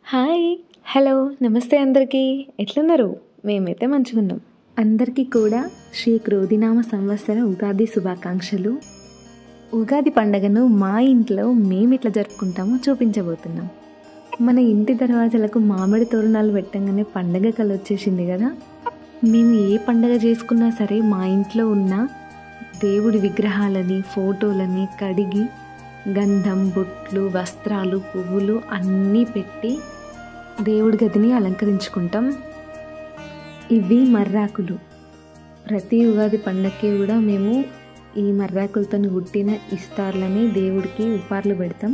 Hi! Hello! నమస్తే అందరికీ. ఎట్లున్నారు? మేమైతే మంచిగున్నాం. అందరికీ కూడా శ్రీ క్రోధినామ సంవత్సర ఉగాది శుభాకాంక్షలు. ఉగాది పండగను మా ఇంట్లో మేమెట్లా జరుపుకుంటామో చూపించబోతున్నాం. మన ఇంటి దర్వాజలకు మామిడి తోరణాలు పెట్టంగానే పండగ కలొచ్చేసింది కదా! మేము ఏ పండగ చేసుకున్నా సరే మా ఇంట్లో ఉన్న దేవుడి విగ్రహాలని, ఫోటోలని కడిగి గంధం, బొట్లు, వస్త్రాలు, పువ్వులు అన్నీ పెట్టి దేవుడి గదిని అలంకరించుకుంటాం. ఇవి మర్రాకులు. ప్రతి ఉగాది పండగకి కూడా మేము ఈ మర్రాకులతో కుట్టిన ఇస్తార్లని దేవుడికి ఉపార్లు పెడతాం.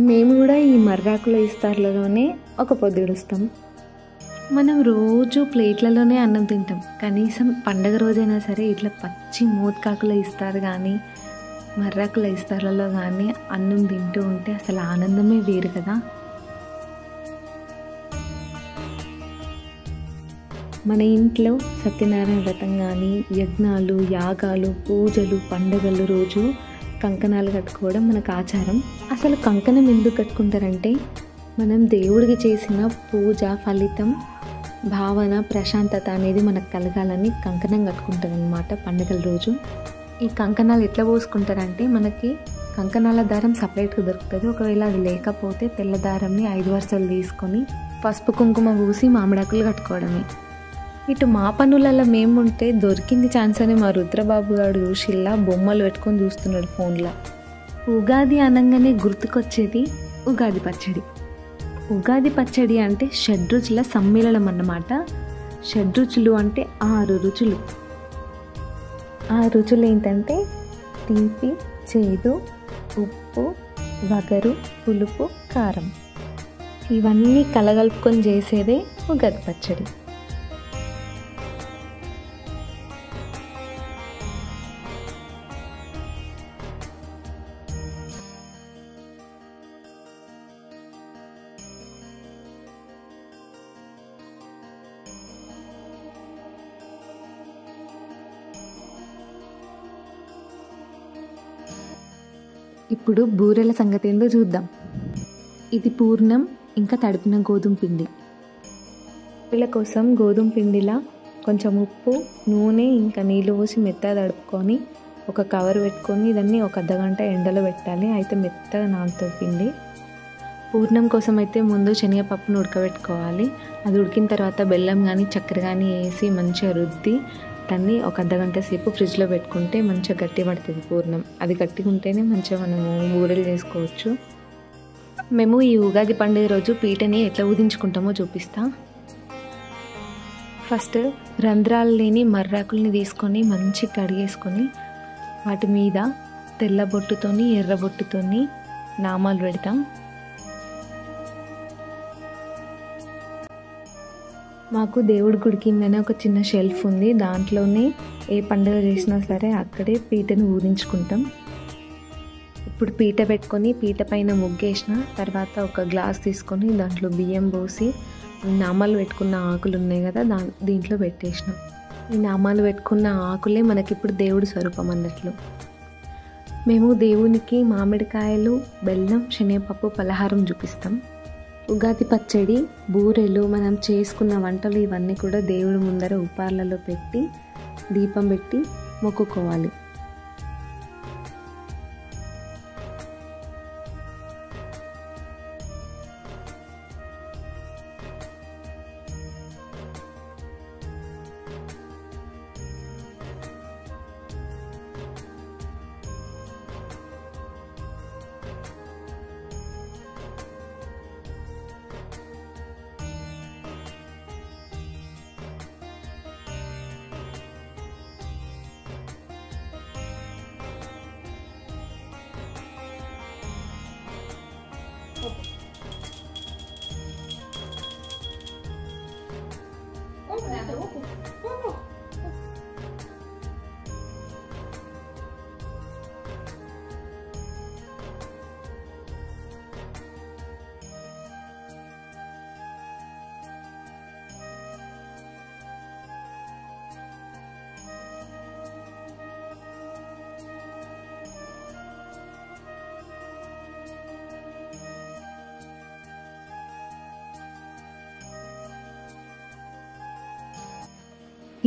మేము కూడా ఈ మర్రాకుల ఇస్తార్లలోనే ఒక పొద్దుడుస్తాం. మనం రోజు ప్లేట్లలోనే అన్నం తింటాం. కనీసం పండగ రోజైనా సరే ఇట్లా పచ్చి మోత్కాకుల ఇస్తారు కానీ మర్రాకుల ఇస్తార్లలో కానీ అన్నం తింటూ ఉంటే అసలు ఆనందమే వేరు కదా. మన ఇంట్లో సత్యనారాయణ వ్రతం కానీ యజ్ఞాలు, యాగాలు, పూజలు, పండగల రోజు కంకణాలు కట్టుకోవడం మనకు ఆచారం. అసలు కంకణం ఎందుకు కట్టుకుంటారంటే మనం దేవుడికి చేసిన పూజ ఫలితం, భావన, ప్రశాంతత అనేది మనకు కలగాలని కంకణం కట్టుకుంటారనమాట పండుగల రోజు. ఈ కంకణాలు ఎట్లా పోసుకుంటారంటే మనకి కంకణాల దారం సపరేట్గా దొరుకుతుంది. ఒకవేళ అది లేకపోతే తెల్ల దారంని 5 వరుసలు తీసుకొని పసుపు కుంకుమ పూసి మామిడాకులు కట్టుకోవడమే. ఇటు మా పనులలో మేముంటే దొరికింది ఛాన్స్ అని మా రుద్రబాబు గారు చూసిల్లా బొమ్మలు పెట్టుకొని చూస్తున్నాడు ఫోన్లో. ఉగాది అనగానే గుర్తుకొచ్చేది ఉగాది పచ్చడి. ఉగాది పచ్చడి అంటే షడ్రుచుల సమ్మేళనం అన్నమాట. షడ్రుచులు అంటే 6 రుచులు. ఆ రుచులు ఏంటంటే తీపి, చేదు, ఉప్పు, వగరు, పులుపు, కారం. ఇవన్నీ కలగలుపుకొని చేసేదే ఉగాది పచ్చడి. ఇప్పుడు బూరెల సంగతి ఏందో చూద్దాం. ఇది పూర్ణం ఇంకా తడిపిన గోధుమ పిండి. బూరెల కోసం గోధుమ పిండిలా కొంచెం ఉప్పు, నూనె ఇంకా నీళ్ళు పోసి మెత్తగా తడుపుకొని ఒక కవర్ పెట్టుకొని దాన్ని ఒక అర్ధగంట ఎండలో పెట్టాలి. అయితే మెత్తగా నానుతుంది పిండి. పూర్ణం కోసం అయితే ముందు శనగపప్పును ఉడకబెట్టుకోవాలి. అది ఉడికిన తర్వాత బెల్లం కానీ చక్కెర కానీ వేసి మంచిగా రుద్ది దాన్ని ఒక అర్ధగంట సేపు ఫ్రిడ్జ్లో పెట్టుకుంటే మంచిగా గట్టి పడుతుంది పూర్ణం. అది గట్టిగా ఉంటేనే మంచిగా మనము బూరెలు చేసుకోవచ్చు. మేము ఈ ఉగాది పండుగ రోజు పీటని ఎట్లా ఊదించుకుంటామో చూపిస్తా. ఫస్ట్ రంధ్రాలు లేని మర్రాకుల్ని తీసుకొని మంచి కడిగేసుకొని వాటి మీద తెల్ల బొట్టుతోని ఎర్ర బొట్టుతోని నామాలు పెడతాం. మాకు దేవుడి గుడి కిందనే ఒక చిన్న షెల్ఫ్ ఉంది. దాంట్లోనే ఏ పండుగ చేసినా సరే అక్కడే పీటను ఊదించుకుంటాం. ఇప్పుడు పీట పెట్టుకొని పీట పైన ముగ్గేసిన తర్వాత ఒక గ్లాస్ తీసుకొని దాంట్లో బియ్యం పోసి నామాలు పెట్టుకున్న ఆకులు ఉన్నాయి కదా దీంట్లో పెట్టేసినాం. ఈ నామాలు పెట్టుకున్న ఆకులే మనకిప్పుడు దేవుడి స్వరూపం అన్నట్లు. మేము దేవునికి మామిడికాయలు, బెల్లం, శనగపప్పు పలహారం చూపిస్తాం. ఉగాది పచ్చడి, బూరెలు, మనం చేసుకున్న వంటలు ఇవన్నీ కూడా దేవుడి ముందర ఉపార్లలో పెట్టి దీపం పెట్టి మొక్కుకోవాలి.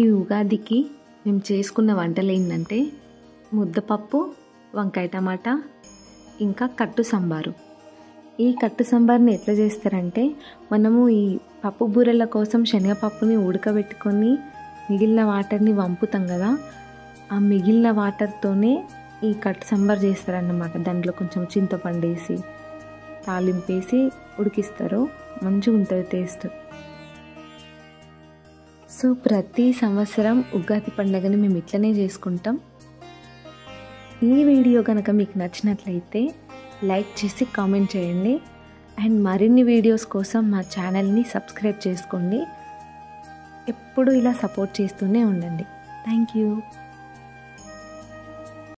ఈ ఉగాదికి మేము చేసుకున్న వంటలు ఏంటంటే ముద్దపప్పు, వంకాయ టమాటా, ఇంకా కట్టు సాంబారు. ఈ కట్టు సాంబార్ని ఎట్లా చేస్తారంటే, మనము ఈ పప్పు బూరెల కోసం శనగపప్పుని ఉడకబెట్టుకొని మిగిలిన వాటర్ని వంపుతాం కదా, ఆ మిగిలిన వాటర్తోనే ఈ కట్టు సాంబార్ చేస్తారన్నమాట. దాంట్లో కొంచెం చింతపండు వేసి తాలింపేసి ఉడికిస్తారు. మంచిగా ఉంటుంది టేస్ట్. సో ప్రతి సంవత్సరం ఉగాది పండుగని మేము ఇట్లనే చేసుకుంటాం. ఈ వీడియో కనుక మీకు నచ్చినట్లయితే లైక్ చేసి కామెంట్ చేయండి. అండ్ మరిన్ని వీడియోస్ కోసం మా ఛానల్ని సబ్స్క్రైబ్ చేసుకోండి. ఎప్పుడు ఇలా సపోర్ట్ చేస్తూనే ఉండండి. Thank you.